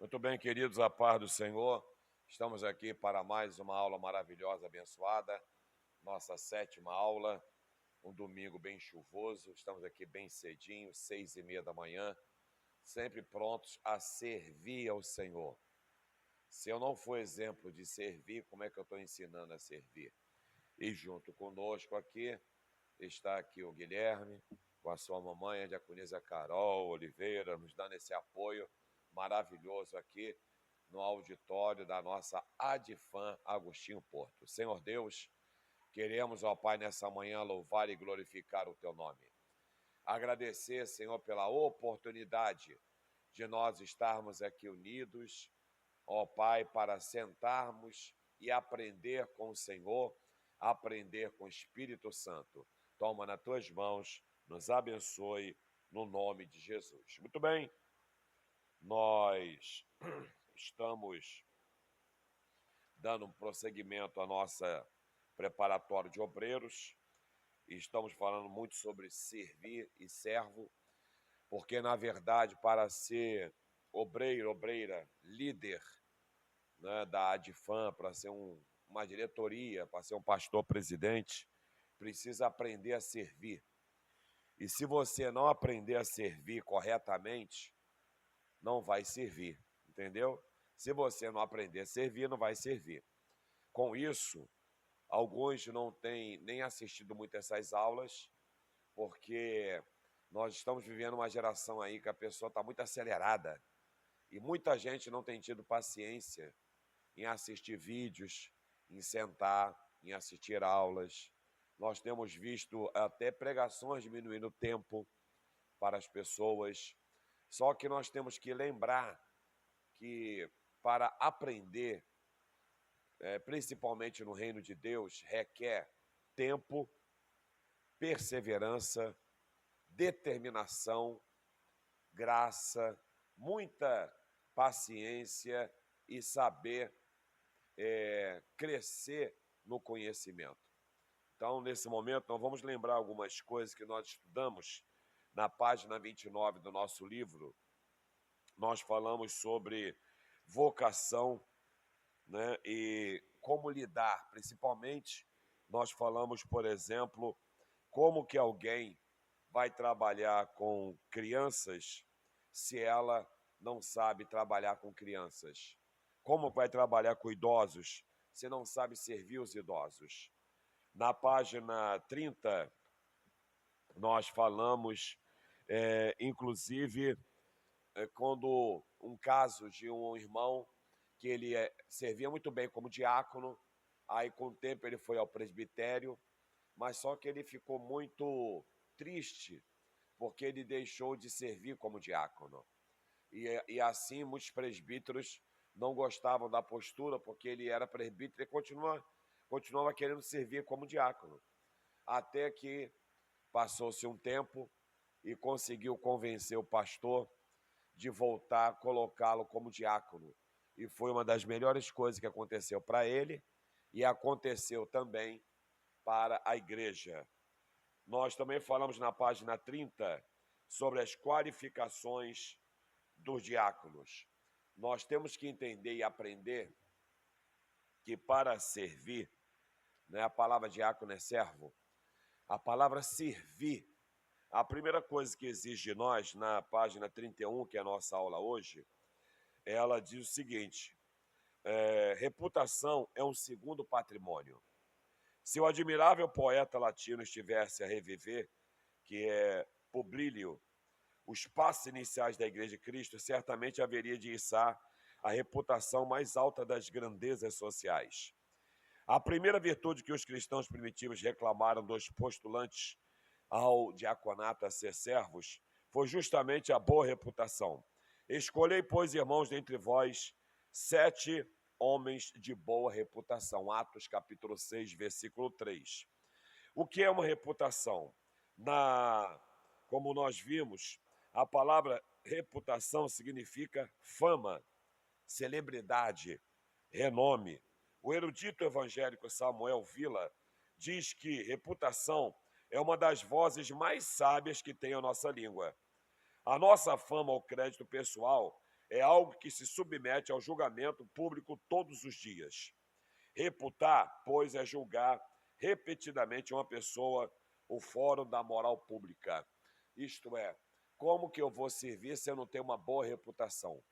Muito bem, queridos, a paz do Senhor. Estamos aqui para mais uma aula maravilhosa, abençoada. Nossa 7ª aula, um domingo bem chuvoso. Estamos aqui bem cedinho, 6h30 da manhã, sempre prontos a servir ao Senhor. Se eu não for exemplo de servir, como é que eu estou ensinando a servir? E junto conosco aqui, está aqui o Guilherme, com a sua mamãe, a diaconisa Carol Oliveira, nos dando esse apoio maravilhoso aqui no auditório da nossa Adifam Agostinho Porto. Senhor Deus, queremos, ó Pai, nessa manhã louvar e glorificar o Teu nome. Agradecer, Senhor, pela oportunidade de nós estarmos aqui unidos, ó Pai, para sentarmos e aprender com o Senhor, aprender com o Espírito Santo. Toma nas Tuas mãos, nos abençoe, no nome de Jesus. Muito bem, nós estamos dando um prosseguimento à nossa preparatória de obreiros e estamos falando muito sobre servir e servo, porque, na verdade, para ser obreiro, obreira, líder, né, da Adifam, para ser uma diretoria, para ser um pastor presidente, precisa aprender a servir. E se você não aprender a servir corretamente, não vai servir, entendeu? Se você não aprender a servir, não vai servir. Com isso, alguns não têm nem assistido muito essas aulas, porque nós estamos vivendo uma geração aí que a pessoa está muito acelerada e muita gente não tem tido paciência em assistir vídeos, em sentar, em assistir aulas. Nós temos visto até pregações diminuindo o tempo para as pessoas. Só que nós temos que lembrar que para aprender, principalmente no reino de Deus, requer tempo, perseverança, determinação, graça, muita paciência e saber crescer no conhecimento. Então, nesse momento, nós vamos lembrar algumas coisas que nós estudamos na página 29 do nosso livro. Nós falamos sobre vocação, né, e como lidar. Principalmente, nós falamos, por exemplo, como que alguém vai trabalhar com crianças se ela não sabe trabalhar com crianças. Como vai trabalhar com idosos se não sabe servir os idosos? Na página 30, nós falamos, inclusive, quando um caso de um irmão que ele servia muito bem como diácono, aí com o tempo ele foi ao presbitério, mas só que ele ficou muito triste, porque ele deixou de servir como diácono. E assim muitos presbíteros não gostavam da postura, porque ele era presbítero e continuava querendo servir como diácono. Até que passou-se um tempo e conseguiu convencer o pastor de voltar a colocá-lo como diácono. E foi uma das melhores coisas que aconteceu para ele e aconteceu também para a igreja. Nós também falamos na página 30 sobre as qualificações dos diáconos. Nós temos que entender e aprender que para servir, né, a palavra diácono é servo, a palavra servir, a primeira coisa que exige de nós, na página 31, que é a nossa aula hoje, ela diz o seguinte: reputação é um segundo patrimônio. Se o admirável poeta latino estivesse a reviver, que é Publilio, os passos iniciais da Igreja de Cristo, certamente haveria de içar a reputação mais alta das grandezas sociais. A primeira virtude que os cristãos primitivos reclamaram dos postulantes ao diaconato a ser servos foi justamente a boa reputação. Escolhei, pois, irmãos, dentre vós 7 homens de boa reputação. Atos capítulo 6, versículo 3. O que é uma reputação? Como nós vimos, a palavra reputação significa fama, celebridade, renome. O erudito evangélico Samuel Villa diz que reputação é uma das vozes mais sábias que tem a nossa língua. A nossa fama ou crédito pessoal é algo que se submete ao julgamento público todos os dias. Reputar, pois, é julgar repetidamente uma pessoa, o fórum da moral pública. Isto é, como que eu vou servir se eu não tenho uma boa reputação?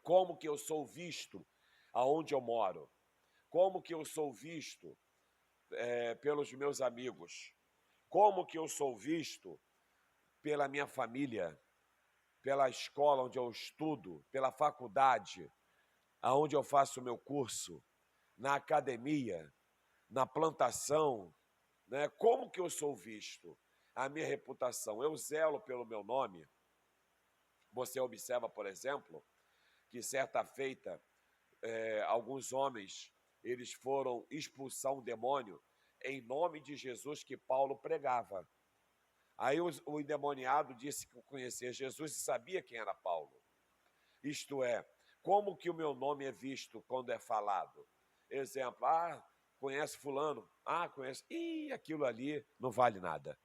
Como que eu sou visto aonde eu moro? Como que eu sou visto pelos meus amigos? Como que eu sou visto pela minha família, pela escola onde eu estudo, pela faculdade, aonde eu faço o meu curso, na academia, na plantação, né? Como que eu sou visto? A minha reputação, eu zelo pelo meu nome. Você observa, por exemplo, que certa feita, alguns homens, eles foram expulsar um demônio em nome de Jesus que Paulo pregava. Aí o endemoniado disse que conhecia Jesus e sabia quem era Paulo. Isto é, como que o meu nome é visto quando é falado? Exemplo, conhece fulano? Conhece. Aquilo ali não vale nada.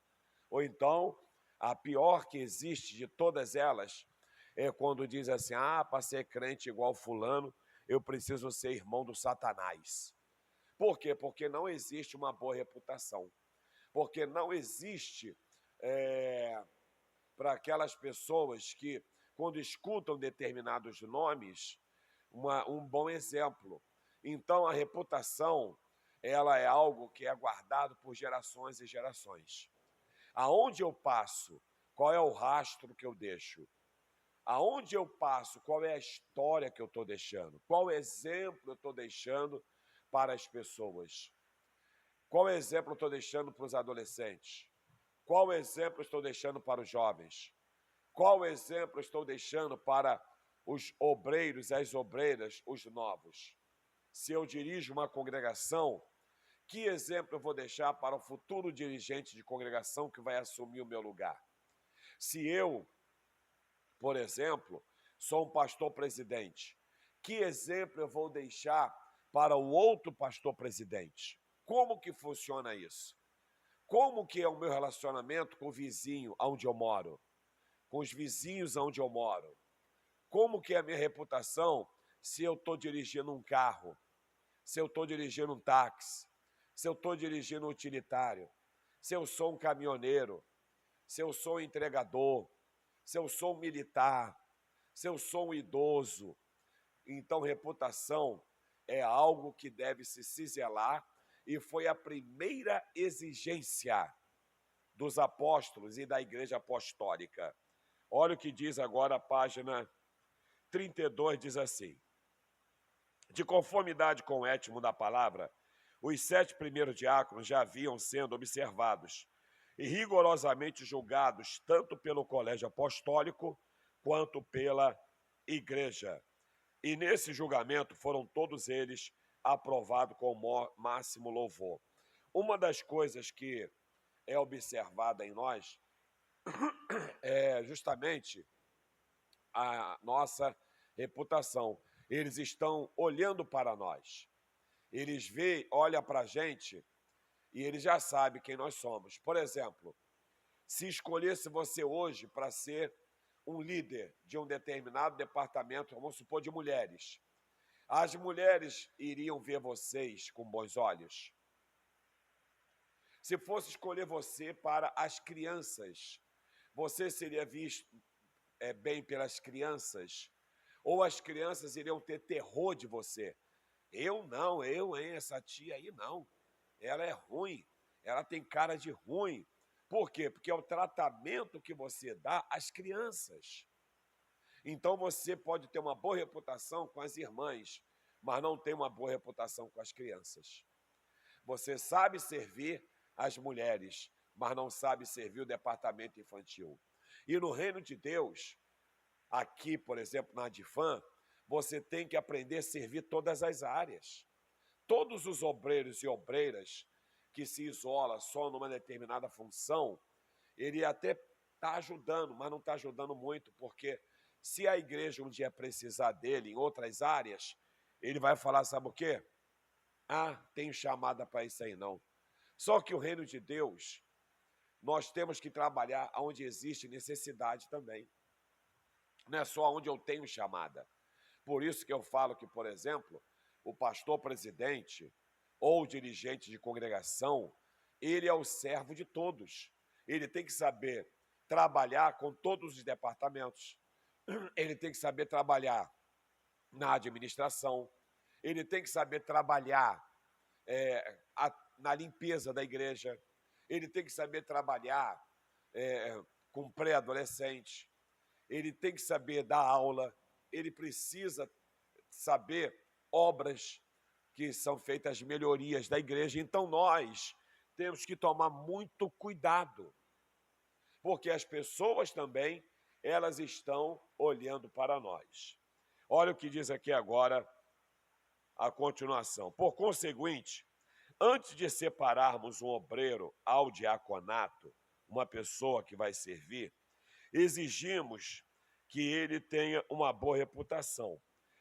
Ou então, a pior que existe de todas elas é quando diz assim, para ser crente igual fulano, eu preciso ser irmão do Satanás. Por quê? Porque não existe uma boa reputação. Porque não existe para aquelas pessoas que, quando escutam determinados nomes, um bom exemplo. Então, a reputação, ela é algo que é guardado por gerações e gerações. Aonde eu passo, qual é o rastro que eu deixo? Aonde eu passo, qual é a história que eu estou deixando? Qual exemplo eu estou deixando para as pessoas? Qual exemplo eu estou deixando para os adolescentes? Qual exemplo eu estou deixando para os jovens? Qual exemplo eu estou deixando para os obreiros e as obreiras, os novos? Se eu dirijo uma congregação, que exemplo eu vou deixar para o futuro dirigente de congregação que vai assumir o meu lugar? Se eu, por exemplo, sou um pastor presidente, que exemplo eu vou deixar para o outro pastor presidente? Como que funciona isso? Como que é o meu relacionamento com o vizinho onde eu moro? Com os vizinhos onde eu moro? Como que é a minha reputação se eu estou dirigindo um carro? Se eu estou dirigindo um táxi? Se eu estou dirigindo um utilitário? Se eu sou um caminhoneiro? Se eu sou um entregador? Se eu sou um militar? Se eu sou um idoso? Então, reputação é algo que deve se ciselar e foi a primeira exigência dos apóstolos e da igreja apostólica. Olha o que diz agora a página 32, diz assim: de conformidade com o étimo da palavra, os 7 primeiros diáconos já haviam sendo observados e rigorosamente julgados tanto pelo colégio apostólico quanto pela igreja. E nesse julgamento foram todos eles aprovados com o máximo louvor. Uma das coisas que é observada em nós é justamente a nossa reputação. Eles estão olhando para nós. Eles olham para a gente e eles já sabem quem nós somos. Por exemplo, se escolhesse você hoje para ser um líder de um determinado departamento, vamos supor, de mulheres, as mulheres iriam ver vocês com bons olhos? Se fosse escolher você para as crianças, você seria visto bem pelas crianças? Ou as crianças iriam ter terror de você? Eu não, essa tia aí não. Ela é ruim, ela tem cara de ruim. Por quê? Porque é o tratamento que você dá às crianças. Então você pode ter uma boa reputação com as irmãs, mas não tem uma boa reputação com as crianças. Você sabe servir as mulheres, mas não sabe servir o departamento infantil. E no reino de Deus, aqui, por exemplo, na Adifam, você tem que aprender a servir todas as áreas. Todos os obreiros e obreiras que se isolam só numa determinada função, ele até está ajudando, mas não está ajudando muito, porque se a igreja um dia precisar dele em outras áreas, ele vai falar, sabe o quê? Tenho chamada para isso aí não. Só que o reino de Deus, nós temos que trabalhar onde existe necessidade também. não é só onde eu tenho chamada. Por isso que eu falo que, por exemplo, o pastor presidente ou dirigente de congregação, ele é o servo de todos. Ele tem que saber trabalhar com todos os departamentos. Ele tem que saber trabalhar na administração. Ele tem que saber trabalhar na limpeza da igreja. Ele tem que saber trabalhar com pré-adolescente. Ele tem que saber dar aula. Ele precisa saber obras que são feitas, melhorias da igreja. Então, nós temos que tomar muito cuidado, porque as pessoas também, elas estão olhando para nós. Olha o que diz aqui agora a continuação. Por conseguinte, antes de separarmos um obreiro ao diaconato, uma pessoa que vai servir, exigimos que ele tenha uma boa reputação.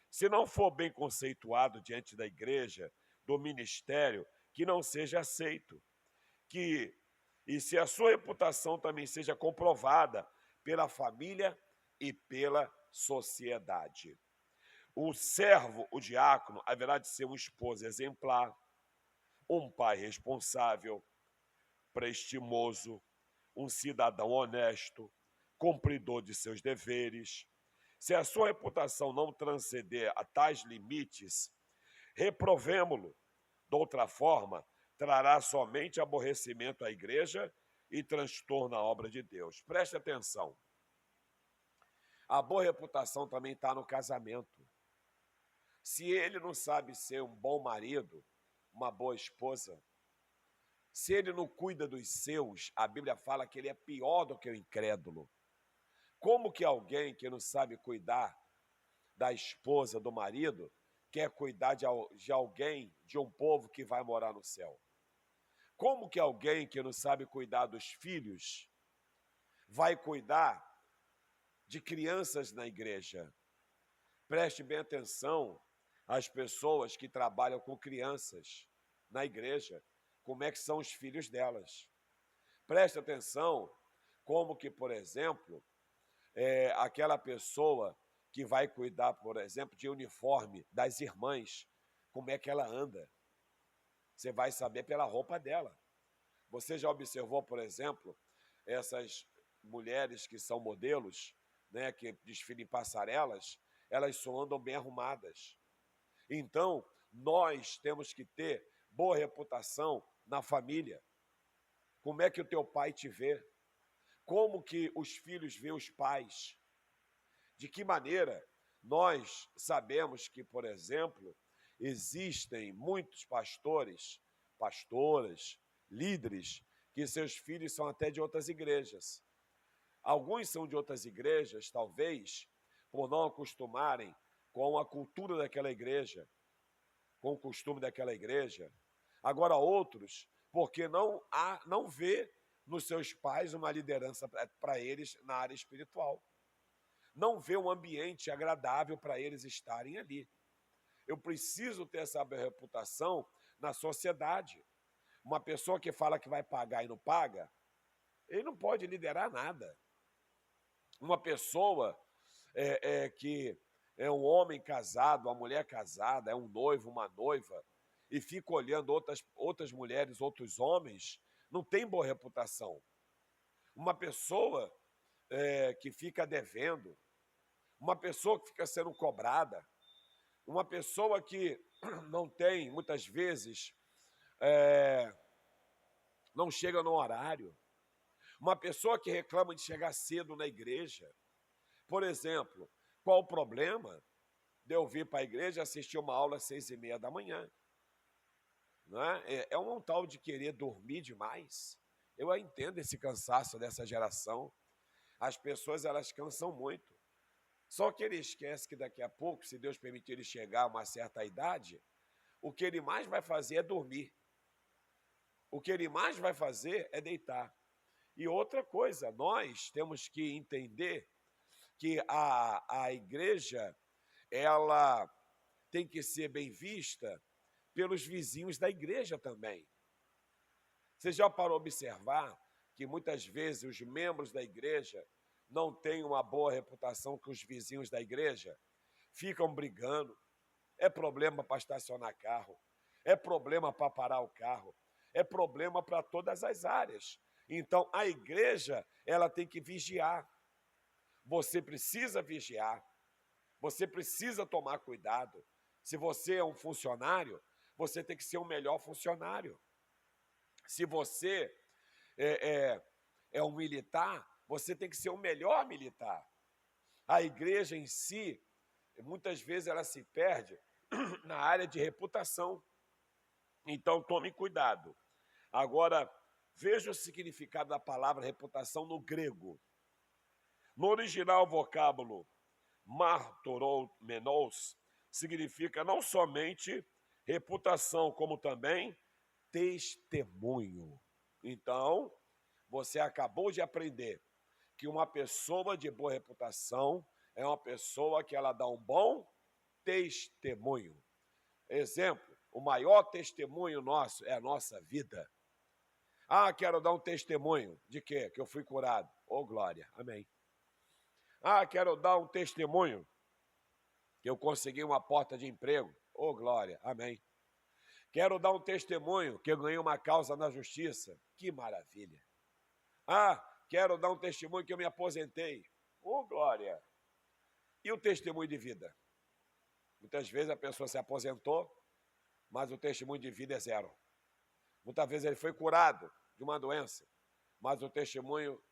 Se não for bem conceituado diante da igreja, do ministério, que não seja aceito. E se a sua reputação também seja comprovada pela família e pela sociedade. O servo, o diácono, haverá de ser um esposo exemplar, um pai responsável, prestimoso, um cidadão honesto, cumpridor de seus deveres. Se a sua reputação não transcender a tais limites, reprovemo-lo. De outra forma, trará somente aborrecimento à igreja e transtorno à obra de Deus. Preste atenção. A boa reputação também está no casamento. Se ele não sabe ser um bom marido, uma boa esposa, se ele não cuida dos seus, a Bíblia fala que ele é pior do que o incrédulo. Como que alguém que não sabe cuidar da esposa, do marido, quer cuidar de alguém, de um povo que vai morar no céu? Como que alguém que não sabe cuidar dos filhos vai cuidar de crianças na igreja? Preste bem atenção às pessoas que trabalham com crianças na igreja, como é que são os filhos delas. Preste atenção como que, por exemplo, aquela pessoa que vai cuidar, por exemplo, de uniforme das irmãs, como é que ela anda. Você vai saber pela roupa dela. Você já observou, por exemplo, essas mulheres que são modelos, né, que desfilam em passarelas, elas só andam bem arrumadas. Então, nós temos que ter boa reputação na família. Como é que o teu pai te vê? Como que os filhos veem os pais? De que maneira nós sabemos que, por exemplo, existem muitos pastores, pastoras, líderes, que seus filhos são até de outras igrejas. Alguns são de outras igrejas, talvez, por não acostumarem com a cultura daquela igreja, com o costume daquela igreja. Agora outros, porque não vê nos seus pais uma liderança para eles na área espiritual. Não vê um ambiente agradável para eles estarem ali. Eu preciso ter essa reputação na sociedade. Uma pessoa que fala que vai pagar e não paga, ele não pode liderar nada. Uma pessoa que é um homem casado, uma mulher casada, é um noivo, uma noiva, e fica olhando outras mulheres, outros homens, não tem boa reputação. Uma pessoa que fica devendo, uma pessoa que fica sendo cobrada, uma pessoa que não tem, muitas vezes, não chega no horário, uma pessoa que reclama de chegar cedo na igreja. Por exemplo, qual o problema de eu vir para a igreja assistir uma aula às 6h30 da manhã? Não é? É um tal de querer dormir demais. Eu entendo esse cansaço dessa geração. As pessoas, elas cansam muito. Só que ele esquece que daqui a pouco, se Deus permitir ele chegar a uma certa idade, o que ele mais vai fazer é dormir. O que ele mais vai fazer é deitar. E outra coisa, nós temos que entender que a igreja, ela tem que ser bem vista pelos vizinhos da igreja também. Você já parou a observar que muitas vezes os membros da igreja não tem uma boa reputação com os vizinhos da igreja, ficam brigando, é problema para estacionar carro, é problema para parar o carro, é problema para todas as áreas. Então, a igreja, ela tem que vigiar. Você precisa vigiar, você precisa tomar cuidado. Se você é um funcionário, você tem que ser o melhor funcionário. Se você é um militar, você tem que ser o melhor militar. A igreja em si, muitas vezes ela se perde na área de reputação. Então, tome cuidado. Agora, veja o significado da palavra reputação no grego. No original, o vocábulo martoroumenos significa não somente reputação, como também testemunho. Então, você acabou de aprender que uma pessoa de boa reputação é uma pessoa que ela dá um bom testemunho. Exemplo, o maior testemunho nosso é a nossa vida. Ah, quero dar um testemunho de quê? Que eu fui curado. Oh, glória, amém. Ah, quero dar um testemunho que eu consegui uma porta de emprego. Oh, glória, amém. Quero dar um testemunho que eu ganhei uma causa na justiça. Que maravilha. Ah, quero dar um testemunho que eu me aposentei. Oh, glória. E o testemunho de vida? Muitas vezes a pessoa se aposentou, mas o testemunho de vida é zero. Muitas vezes ele foi curado de uma doença, mas o testemunho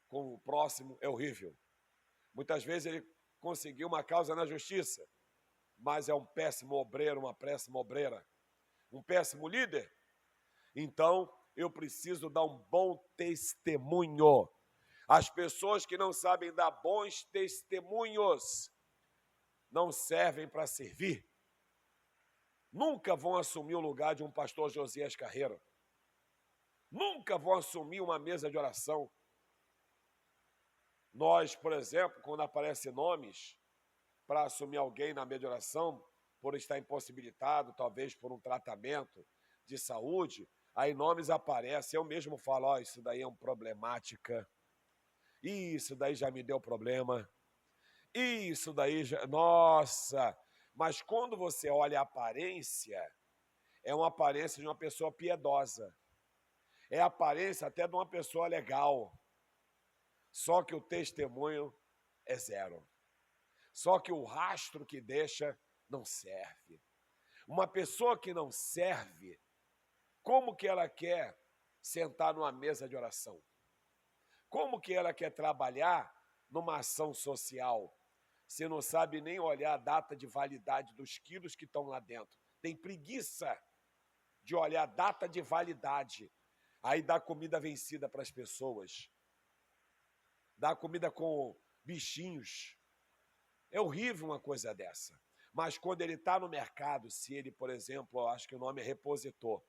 com o próximo é horrível. Muitas vezes ele conseguiu uma causa na justiça, mas é um péssimo obreiro, uma péssima obreira, um péssimo líder. Então, eu preciso dar um bom testemunho. As pessoas que não sabem dar bons testemunhos não servem para servir. Nunca vão assumir o lugar de um pastor Josias Carreiro. Nunca vão assumir uma mesa de oração. Nós, por exemplo, quando aparecem nomes para assumir alguém na mesa de oração, por estar impossibilitado, talvez por um tratamento de saúde, aí nomes aparecem, eu mesmo falo, oh, isso daí é uma problemática, isso daí já me deu problema, isso daí já... Nossa! Mas quando você olha a aparência, é uma aparência de uma pessoa piedosa, é a aparência até de uma pessoa legal, só que o testemunho é zero. Só que o rastro que deixa não serve. Uma pessoa que não serve, como que ela quer sentar numa mesa de oração? Como que ela quer trabalhar numa ação social, se não sabe nem olhar a data de validade dos quilos que estão lá dentro? Tem preguiça de olhar a data de validade. Aí dá comida vencida para as pessoas. Dá comida com bichinhos. É horrível uma coisa dessa. Mas quando ele está no mercado, se ele, por exemplo, acho que o nome é repositor,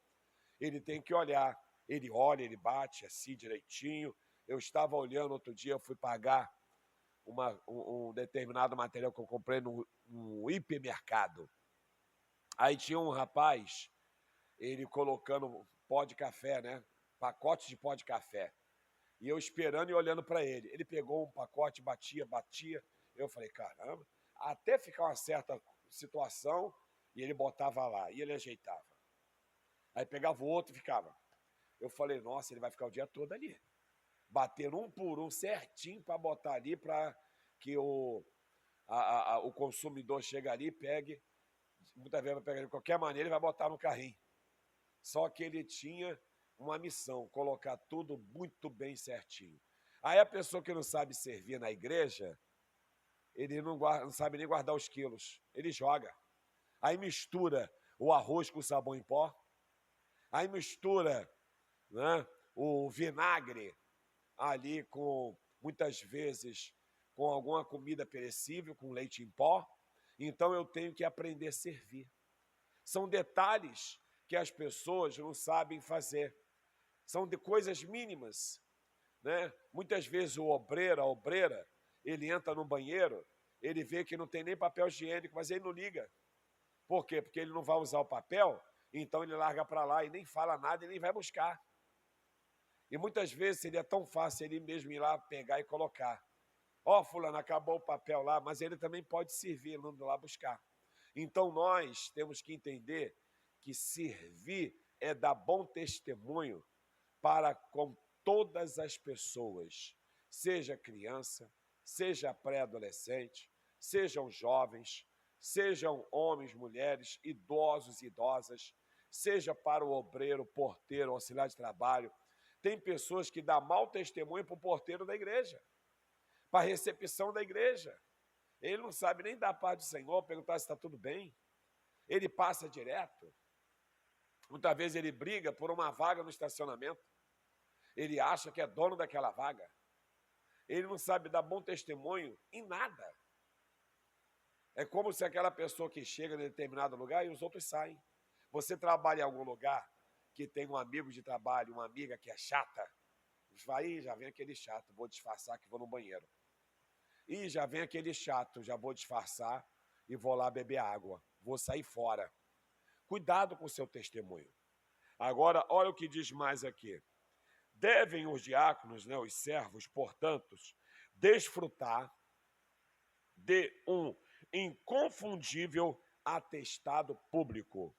ele tem que olhar. Ele olha, ele bate assim direitinho. Eu estava olhando outro dia, eu fui pagar um determinado material que eu comprei no hipermercado. Aí tinha um rapaz, ele colocando pó de café, né? Pacote de pó de café. E eu esperando e olhando para ele. Ele pegou um pacote, batia. Eu falei, caramba, até ficar uma certa situação, e ele botava lá, e ele ajeitava. Aí pegava o outro e ficava. Eu falei, nossa, ele vai ficar o dia todo ali, batendo um por um certinho para botar ali, para que o consumidor chegue ali e pegue. Muitas vezes vai pegar de qualquer maneira, ele vai botar no carrinho. Só que ele tinha uma missão, colocar tudo muito bem certinho. Aí a pessoa que não sabe servir na igreja, ele não sabe nem guardar os quilos, ele joga. Aí mistura o arroz com sabão em pó, aí mistura, né, o vinagre ali com, muitas vezes, com alguma comida perecível, com leite em pó. Então eu tenho que aprender a servir. São detalhes que as pessoas não sabem fazer. São de coisas mínimas, né? Muitas vezes o obreiro, a obreira, ele entra no banheiro, ele vê que não tem nem papel higiênico, mas ele não liga. Por quê? Porque ele não vai usar o papel, então ele larga para lá e nem fala nada e nem vai buscar. E muitas vezes seria tão fácil ele mesmo ir lá pegar e colocar. Ó, fulano, acabou o papel lá, mas ele também pode servir, indo lá buscar. Então nós temos que entender que servir é dar bom testemunho para com todas as pessoas, seja criança, seja pré-adolescente, sejam jovens, sejam homens, mulheres, idosos e idosas, seja para o obreiro, porteiro, auxiliar de trabalho. Tem pessoas que dão mau testemunho para o porteiro da igreja, para a recepção da igreja. Ele não sabe nem dar a paz do Senhor, perguntar se está tudo bem. Ele passa direto. Muitas vezes ele briga por uma vaga no estacionamento. Ele acha que é dono daquela vaga. Ele não sabe dar bom testemunho em nada. É como se aquela pessoa que chega em determinado lugar e os outros saem. Você trabalha em algum lugar que tem um amigo de trabalho, uma amiga que é chata, vai, já vem aquele chato, vou disfarçar que vou no banheiro. E já vem aquele chato, já vou disfarçar e vou lá beber água, vou sair fora. Cuidado com o seu testemunho. Agora, olha o que diz mais aqui. Devem os diáconos, os servos, portanto, desfrutar de um inconfundível atestado público,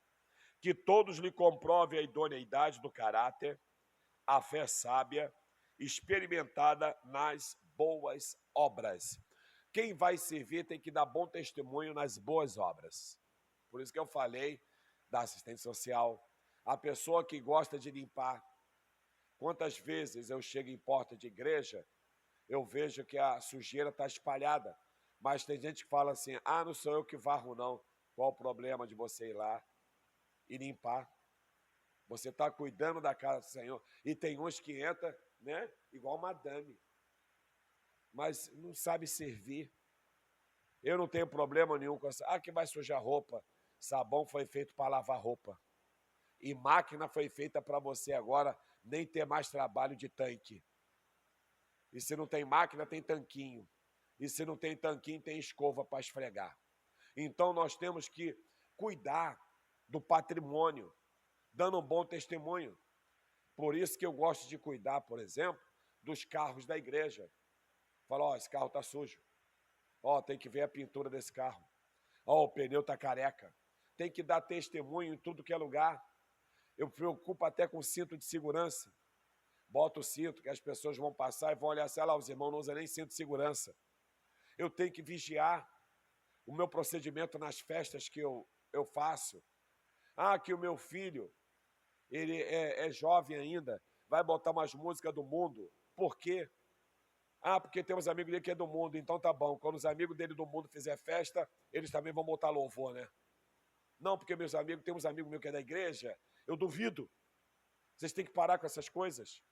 que todos lhe comprovem a idoneidade do caráter, a fé sábia, experimentada nas boas obras. Quem vai servir tem que dar bom testemunho nas boas obras. Por isso que eu falei da assistente social, a pessoa que gosta de limpar. Quantas vezes eu chego em porta de igreja, eu vejo que a sujeira está espalhada, mas tem gente que fala assim, não sou eu que varro não, qual o problema de você ir lá e limpar? Você está cuidando da casa do Senhor. E tem uns que entram, igual madame, mas não sabe servir. Eu não tenho problema nenhum com essa. Que vai sujar roupa. Sabão foi feito para lavar roupa. E máquina foi feita para você agora nem ter mais trabalho de tanque. E se não tem máquina, tem tanquinho. E se não tem tanquinho, tem escova para esfregar. Então nós temos que cuidar do patrimônio, dando um bom testemunho. Por isso que eu gosto de cuidar, por exemplo, dos carros da igreja. Fala, esse carro está sujo. Tem que ver a pintura desse carro. O pneu está careca. Tem que dar testemunho em tudo que é lugar. Eu me preocupo até com o cinto de segurança. Boto o cinto, que as pessoas vão passar e vão olhar, sei lá, os irmãos não usam nem cinto de segurança. Eu tenho que vigiar o meu procedimento nas festas que eu faço. Que o meu filho, ele é jovem ainda, vai botar umas músicas do mundo. Por quê? Porque tem uns amigos dele que é do mundo, então tá bom. Quando os amigos dele do mundo fizer festa, eles também vão botar louvor, né? Não, porque meus amigos, tem uns amigos meus que é da igreja, eu duvido. Vocês têm que parar com essas coisas.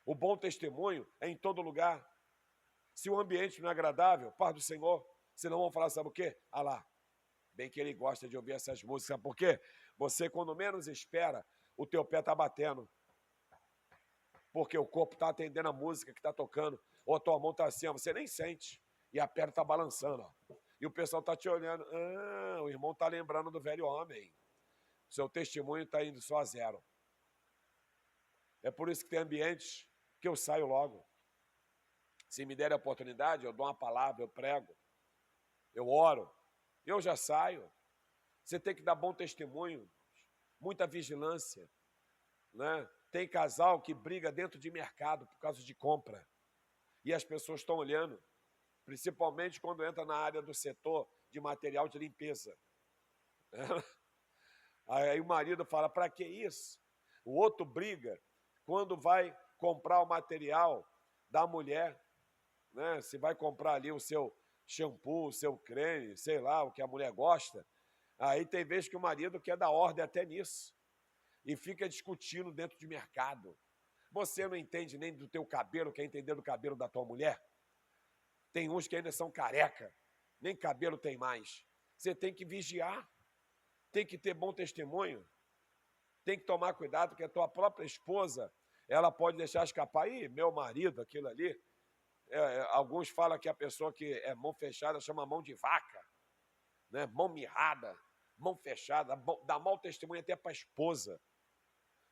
O bom testemunho é em todo lugar. Se o ambiente não é agradável, paz do Senhor, senão vão falar, sabe o quê? Lá, bem que ele gosta de ouvir essas músicas, sabe por quê? Você, quando menos espera, o teu pé está batendo. Porque o corpo está atendendo a música que está tocando, ou a tua mão está assim, você nem sente, e a perna está balançando. E o pessoal está te olhando, o irmão está lembrando do velho homem. Seu testemunho está indo só a zero. É por isso que tem ambientes que eu saio logo. Se me der a oportunidade, eu dou uma palavra, eu prego, eu oro, eu já saio. Você tem que dar bom testemunho, muita vigilância, né? Tem casal que briga dentro de mercado por causa de compra. E as pessoas estão olhando, principalmente quando entra na área do setor de material de limpeza. Aí o marido fala, para que isso? O outro briga quando vai comprar o material da mulher, né? Se vai comprar ali o seu shampoo, o seu creme, sei lá, o que a mulher gosta. Aí tem vezes que o marido quer dar ordem até nisso. E fica discutindo dentro de mercado. Você não entende nem do teu cabelo, quer entender do cabelo da tua mulher? Tem uns que ainda são careca, nem cabelo tem mais. Você tem que vigiar, tem que ter bom testemunho, tem que tomar cuidado, porque a tua própria esposa, ela pode deixar escapar. Meu marido, aquilo ali. Alguns falam que a pessoa que é mão fechada chama mão de vaca, né? Mão mirrada, mão fechada, dá mau testemunho até para a esposa.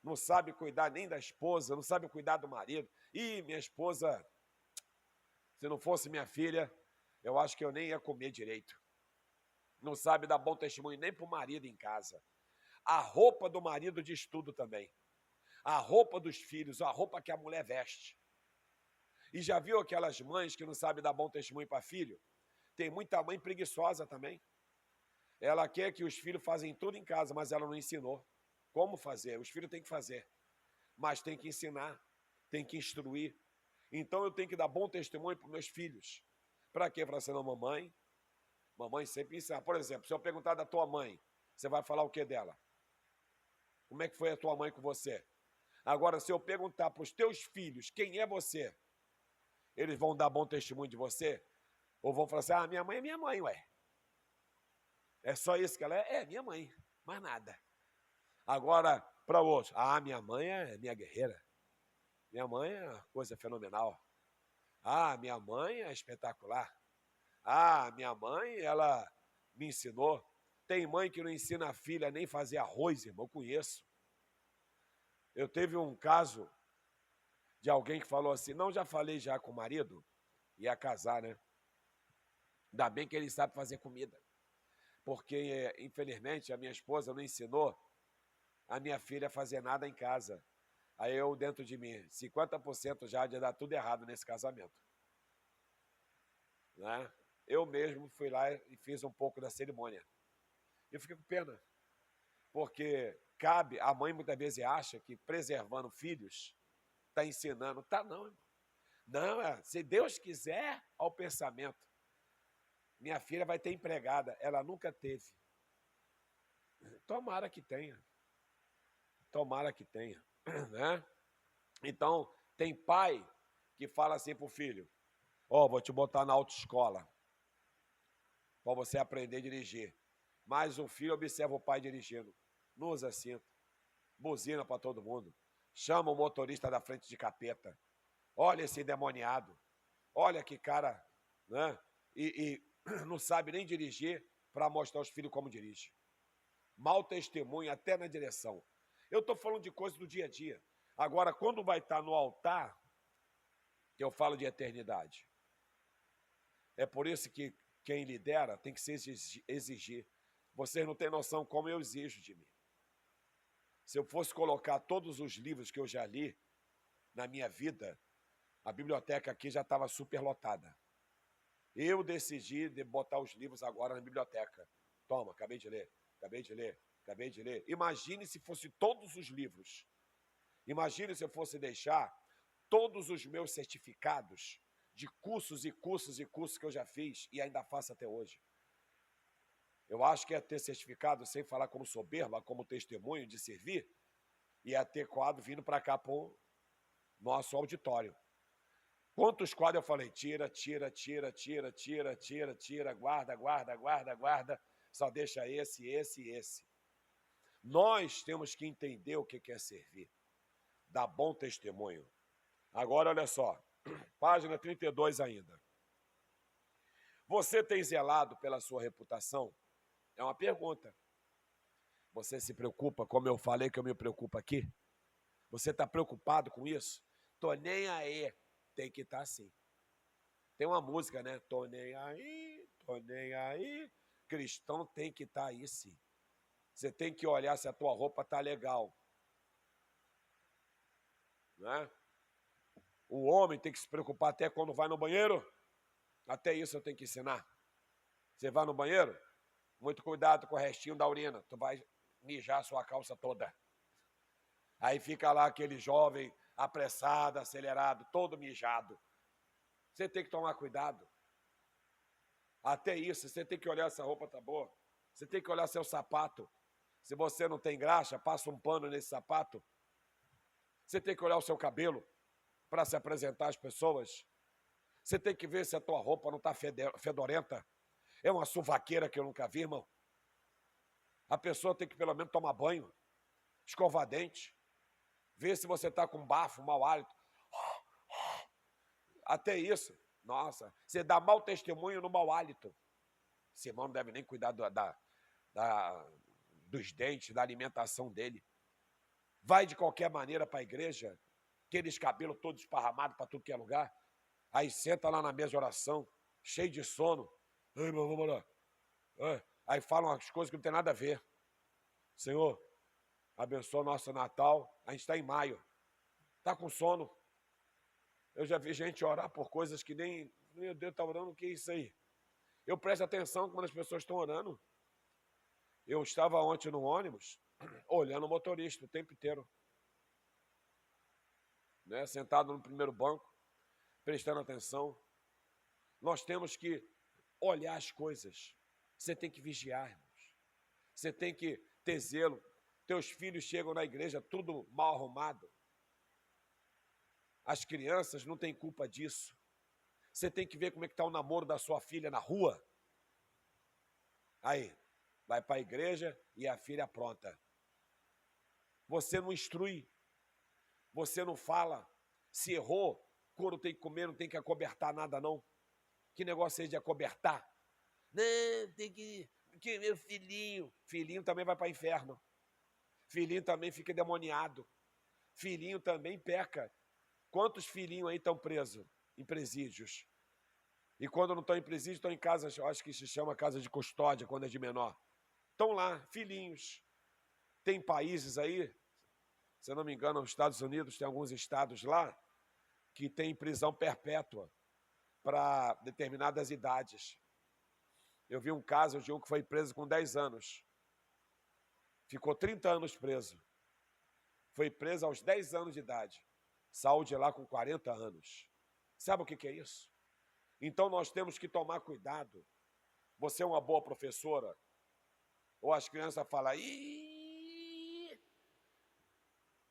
não sabe cuidar nem da esposa, não sabe cuidar do marido. Ih, minha esposa, se não fosse minha filha, eu acho que eu nem ia comer direito. Não sabe dar bom testemunho nem para o marido em casa. A roupa do marido diz tudo também. A roupa dos filhos, a roupa que a mulher veste. E já viu aquelas mães que não sabem dar bom testemunho para filho? Tem muita mãe preguiçosa também. Ela quer que os filhos fazem tudo em casa, mas ela não ensinou como fazer. Os filhos têm que fazer, mas tem que ensinar, tem que instruir. Então eu tenho que dar bom testemunho para os meus filhos. Para quê? Para ser uma mamãe. Mamãe sempre ensina. Por exemplo, se eu perguntar da tua mãe, você vai falar o que dela? Como é que foi a tua mãe com você? Agora, se eu perguntar para os teus filhos quem é você, eles vão dar bom testemunho de você? Ou vão falar assim, minha mãe é minha mãe, ué. É só isso que ela é? É, minha mãe, mais nada. Agora, para outros, minha mãe é minha guerreira. Minha mãe é uma coisa fenomenal. Minha mãe é espetacular. Minha mãe, ela me ensinou. Tem mãe que não ensina a filha nem fazer arroz, irmão, eu conheço. Eu teve um caso de alguém que falou assim, não, já falei já com o marido, ia casar, né? Ainda bem que ele sabe fazer comida. Porque, infelizmente, a minha esposa não ensinou a minha filha a fazer nada em casa. Aí eu, dentro de mim, 50% já de dar tudo errado nesse casamento. Né? Eu mesmo fui lá e fiz um pouco da cerimônia. Eu fiquei com pena, porque a mãe muitas vezes acha que preservando filhos está ensinando. Tá não, irmão. Não, se Deus quiser, ao pensamento. Minha filha vai ter empregada, ela nunca teve. Tomara que tenha. Tomara que tenha. Né? Então, tem pai que fala assim para o filho, vou te botar na autoescola para você aprender a dirigir. Mas o filho observa o pai dirigindo, não usa cinto, buzina para todo mundo, chama o motorista da frente de capeta. Olha esse endemoniado, olha que cara, né? E não sabe nem dirigir para mostrar aos filhos como dirige. Mau testemunho até na direção. Eu estou falando de coisas do dia a dia. Agora, quando vai estar no altar, que eu falo de eternidade. É por isso que quem lidera tem que se exigir. Vocês não têm noção como eu exijo de mim. Se eu fosse colocar todos os livros que eu já li na minha vida, a biblioteca aqui já estava superlotada. Eu decidi de botar os livros agora na biblioteca. Toma, acabei de ler, acabei de ler, acabei de ler. Imagine se fosse todos os livros. Imagine se eu fosse deixar todos os meus certificados de cursos e cursos e cursos que eu já fiz e ainda faço até hoje. Eu acho que ia ter certificado, sem falar como soberba, como testemunho de servir, ia ter quadro vindo para cá para o nosso auditório. Quantos quadros eu falei? Tira, tira, tira, tira, tira, tira, tira, guarda, guarda, guarda, guarda, só deixa esse, esse e esse. Nós temos que entender o que é servir. Dar bom testemunho. Agora, olha só, página 32 ainda. Você tem zelado pela sua reputação? É uma pergunta. Você se preocupa, como eu falei que eu me preocupo aqui? Você está preocupado com isso? Tô nem aí. Tem que estar assim. Tem uma música, né? Tô nem aí, tô nem aí. Cristão tem que estar aí, sim. Você tem que olhar se a tua roupa está legal. Né? O homem tem que se preocupar até quando vai no banheiro. Até isso eu tenho que ensinar. Você vai no banheiro? Muito cuidado com o restinho da urina. Tu vai mijar a sua calça toda. Aí fica lá aquele jovem apressado, acelerado, todo mijado. Você tem que tomar cuidado. Até isso, você tem que olhar se a roupa tá boa. Você tem que olhar seu sapato. Se você não tem graxa, passa um pano nesse sapato. Você tem que olhar o seu cabelo para se apresentar às pessoas. Você tem que ver se a tua roupa não está fedorenta. É uma suvaqueira que eu nunca vi, irmão. A pessoa tem que pelo menos tomar banho, escovar dente, ver se você está com bafo, mau hálito. Até isso, nossa, você dá mau testemunho no mau hálito. Esse irmão não deve nem cuidar dos dentes, da alimentação dele. vai de qualquer maneira para a igreja, aqueles cabelos todos esparramados para tudo que é lugar, aí senta lá na mesa de oração, cheio de sono, ai, irmão, vamos lá. Aí falam as coisas que não tem nada a ver. Senhor, abençoa o nosso Natal, a gente está em maio, está com sono. Eu já vi gente orar por coisas que nem, meu Deus, está orando, o que é isso aí? Eu presto atenção quando as pessoas estão orando. Eu estava ontem no ônibus, olhando o motorista o tempo inteiro, né, sentado no primeiro banco, prestando atenção. Nós temos que olhar as coisas. Você tem que vigiar, irmãos. Você tem que ter zelo. Teus filhos chegam na igreja tudo mal arrumado. As crianças não têm culpa disso. Você tem que ver como é que está o namoro da sua filha na rua. Aí, vai para a igreja e a filha pronta. Você não instrui. Você não fala. Se errou, couro tem que comer, não tem que acobertar nada, não. Que negócio é de acobertar? Não, tem que meu filhinho. Filhinho também vai para o inferno. Filhinho também fica endemoniado. Filhinho também peca. Quantos filhinhos aí estão presos em presídios? E quando não estão em presídio, estão em casa, acho que se chama casa de custódia, quando é de menor. Estão lá, filhinhos. Tem países aí, se eu não me engano, nos Estados Unidos, tem alguns estados lá, que tem prisão perpétua para determinadas idades. Eu vi um caso de um que foi preso com 10 anos. Ficou 30 anos preso. Foi preso aos 10 anos de idade. Saiu de lá com 40 anos. Sabe o que é isso? Então nós temos que tomar cuidado. Você é uma boa professora? Ou as crianças falam, ih,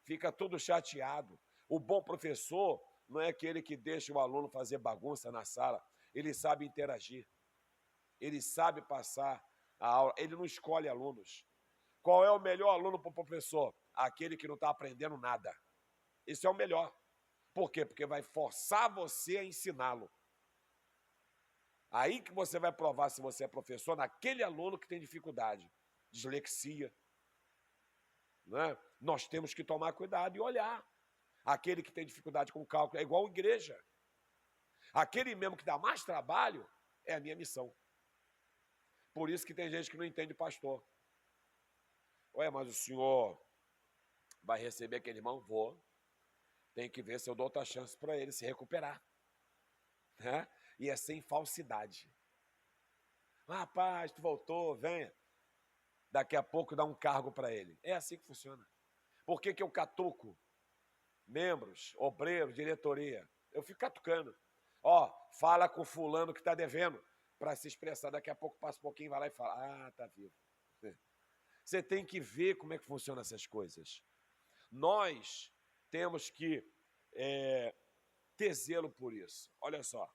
fica tudo chateado. O bom professor não é aquele que deixa o aluno fazer bagunça na sala. Ele sabe interagir. Ele sabe passar a aula. Ele não escolhe alunos. Qual é o melhor aluno para o professor? Aquele que não está aprendendo nada. Esse é o melhor. Por quê? Porque vai forçar você a ensiná-lo. Aí que você vai provar se você é professor naquele aluno que tem dificuldade. Dislexia. Né? Nós temos que tomar cuidado e olhar. Aquele que tem dificuldade com cálculo é igual a igreja. Aquele mesmo que dá mais trabalho é a minha missão. Por isso que tem gente que não entende pastor. Ué, mas o senhor vai receber aquele irmão? Vou. Tem que ver se eu dou outra chance para ele se recuperar. Né? E é sem falsidade. Rapaz, tu voltou, venha. Daqui a pouco dá um cargo para ele. É assim que funciona. Por que eu catuco membros, obreiros, diretoria? Eu fico catucando. Ó, fala com fulano que está devendo para se expressar. Daqui a pouco passa um pouquinho, vai lá e fala, tá vivo. Você tem que ver como é que funcionam essas coisas. Nós temos que ter zelo por isso. Olha só.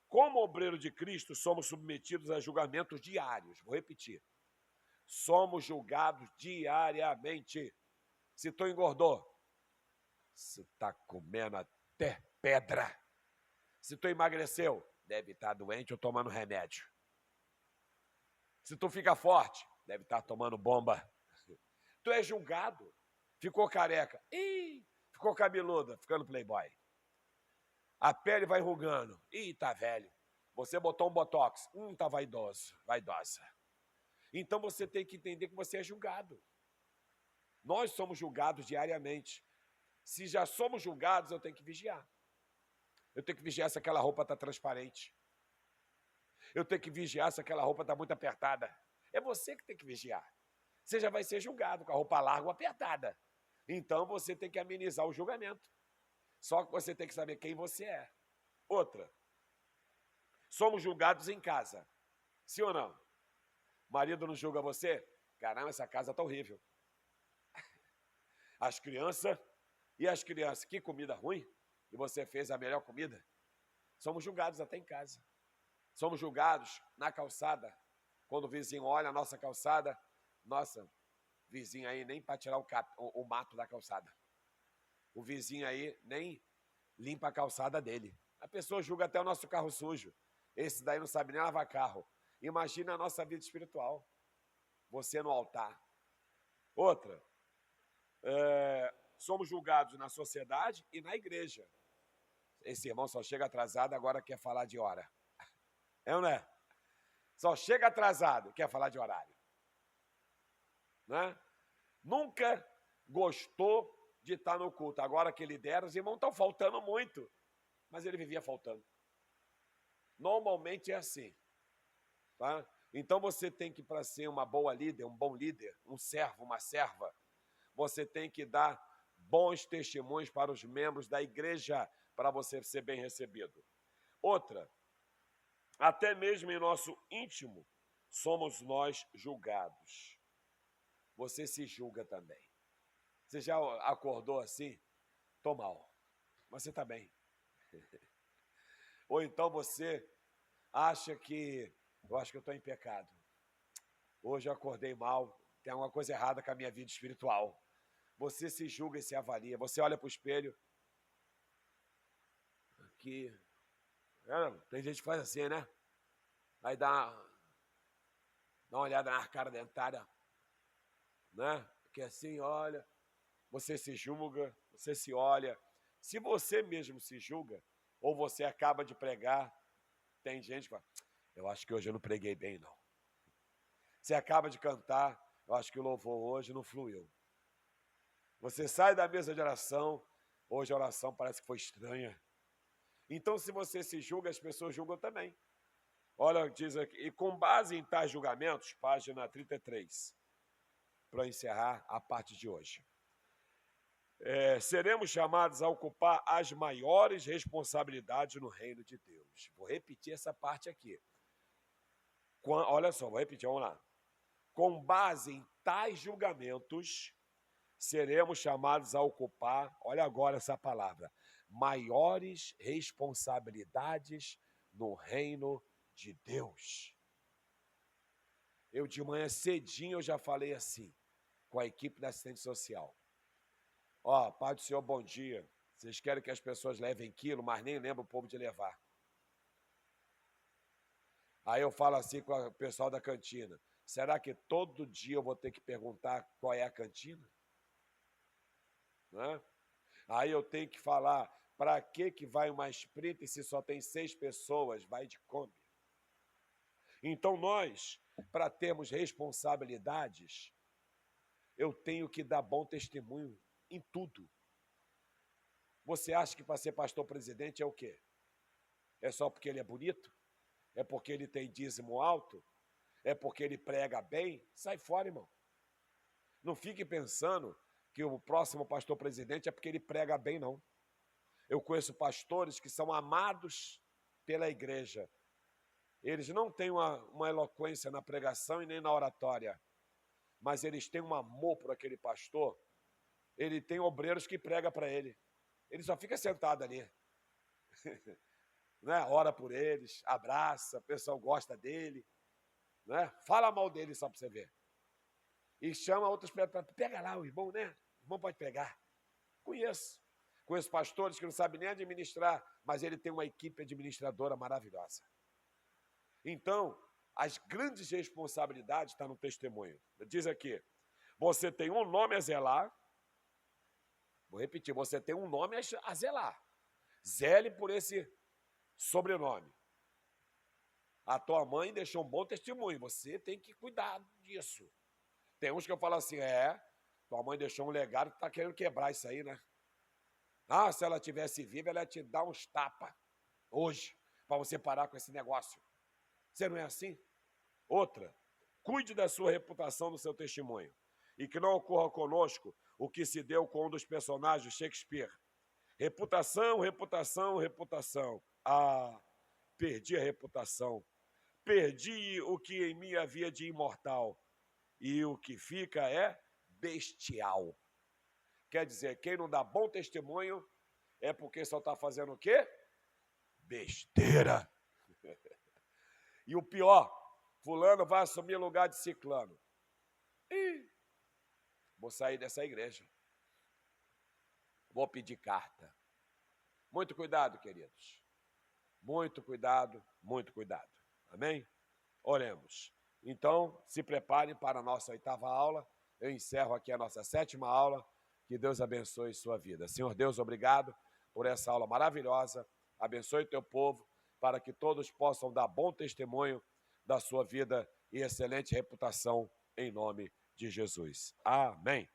Como obreiro de Cristo, somos submetidos a julgamentos diários. Vou repetir. Somos julgados diariamente. Se tu engordou, você está comendo até pedra. Se tu emagreceu, deve estar doente ou tomando remédio. Se tu fica forte, deve estar tomando bomba. Tu é julgado. Ficou careca. Ih, ficou cabeluda, ficando playboy. A pele vai enrugando. Ih, tá velho. Você botou um botox. Tá vaidoso, vaidosa. Então você tem que entender que você é julgado. Nós somos julgados diariamente. Se já somos julgados, eu tenho que vigiar. Eu tenho que vigiar se aquela roupa está transparente. Eu tenho que vigiar se aquela roupa está muito apertada. É você que tem que vigiar. Você já vai ser julgado com a roupa larga ou apertada. Então você tem que amenizar o julgamento. Só que você tem que saber quem você é. Outra. Somos julgados em casa. Sim ou não? Marido não julga você? Caramba, essa casa está horrível. As crianças, que comida ruim? E você fez a melhor comida? Somos julgados até em casa. Somos julgados na calçada. Quando o vizinho olha a nossa calçada, nossa, vizinho aí nem para tirar o mato da calçada. O vizinho aí nem limpa a calçada dele. A pessoa julga até o nosso carro sujo. Esse daí não sabe nem lavar carro. Imagina a nossa vida espiritual. Você no altar. Outra. somos julgados na sociedade e na igreja. Esse irmão só chega atrasado, agora quer falar de hora. É ou não é? Só chega atrasado, quer falar de horário. Né? Nunca gostou de estar no culto. Agora que ele lidera, os irmãos estão faltando muito. Mas ele vivia faltando. Normalmente é assim. Tá? Então você tem que, para ser uma boa líder, um bom líder, um servo, uma serva, você tem que dar bons testemunhos para os membros da igreja, para você ser bem recebido. Outra, até mesmo em nosso íntimo, somos nós julgados. Você se julga também. Você já acordou assim? Tô mal, mas você está bem. Ou então você acha que, eu acho que eu estou em pecado. Hoje eu acordei mal, tem alguma coisa errada com a minha vida espiritual. Você se julga e se avalia. Você olha para o espelho. Aqui. Tem gente que faz assim, né? Aí dá uma olhada na cara dentária. Né? Porque assim, olha. Você se julga, você se olha. Se você mesmo se julga, ou você acaba de pregar, tem gente que fala, eu acho que hoje eu não preguei bem, não. Você acaba de cantar, eu acho que o louvor hoje não fluiu. Você sai da mesa de oração, hoje a oração parece que foi estranha. Então, se você se julga, as pessoas julgam também. Olha, diz aqui, e com base em tais julgamentos, página 33, para encerrar a parte de hoje. Seremos chamados a ocupar as maiores responsabilidades no reino de Deus. Vou repetir essa parte aqui. Olha só, vou repetir, vamos lá. Com base em tais julgamentos, seremos chamados a ocupar, olha agora essa palavra, maiores responsabilidades no reino de Deus. Eu de manhã cedinho eu já falei assim, com a equipe da assistente social. Ó, Pai do Senhor, bom dia. Vocês querem que as pessoas levem quilo, mas nem lembram o povo de levar. Aí eu falo assim com o pessoal da cantina. Será que todo dia eu vou ter que perguntar qual é a cantina? Né? Aí eu tenho que falar, para que vai uma sprint se só tem 6 pessoas? Vai de Kombi. Então nós, para termos responsabilidades, eu tenho que dar bom testemunho em tudo. Você acha que para ser pastor presidente é o quê? É só porque ele é bonito? É porque ele tem dízimo alto? É porque ele prega bem? Sai fora, irmão. Não fique pensando que o próximo pastor presidente é porque ele prega bem, não. Eu conheço pastores que são amados pela igreja. Eles não têm uma eloquência na pregação e nem na oratória, mas eles têm um amor por aquele pastor. Ele tem obreiros que pregam para ele. Ele só fica sentado ali. Né? Ora por eles, abraça, o pessoal gosta dele. Né? Fala mal dele só para você ver. E chama outros para pega lá o irmão, né? O irmão pode pegar. Conheço pastores que não sabem nem administrar, mas ele tem uma equipe administradora maravilhosa. Então, as grandes responsabilidades estão no testemunho. Diz aqui, você tem um nome a zelar. Vou repetir, você tem um nome a zelar. Zele por esse sobrenome. A tua mãe deixou um bom testemunho, você tem que cuidar disso. Tem uns que eu falo assim, tua mãe deixou um legado, tá querendo quebrar isso aí, né? Ah, se ela tivesse viva, ela ia te dar uns tapas hoje, para você parar com esse negócio. Você não é assim? Outra, cuide da sua reputação no seu testemunho. E que não ocorra conosco o que se deu com um dos personagens de Shakespeare. Reputação, reputação, reputação. Ah, perdi a reputação. Perdi o que em mim havia de imortal. E o que fica é bestial. Quer dizer, quem não dá bom testemunho é porque só está fazendo o quê? Besteira. E o pior, fulano vai assumir o lugar de ciclano. Ih, vou sair dessa igreja. Vou pedir carta. Muito cuidado, queridos. Muito cuidado, muito cuidado. Amém? Oremos. Então, se preparem para a nossa 8ª aula. Eu encerro aqui a nossa 7ª aula. Que Deus abençoe sua vida. Senhor Deus, obrigado por essa aula maravilhosa. Abençoe teu povo, para que todos possam dar bom testemunho da sua vida e excelente reputação, em nome de Jesus. Amém.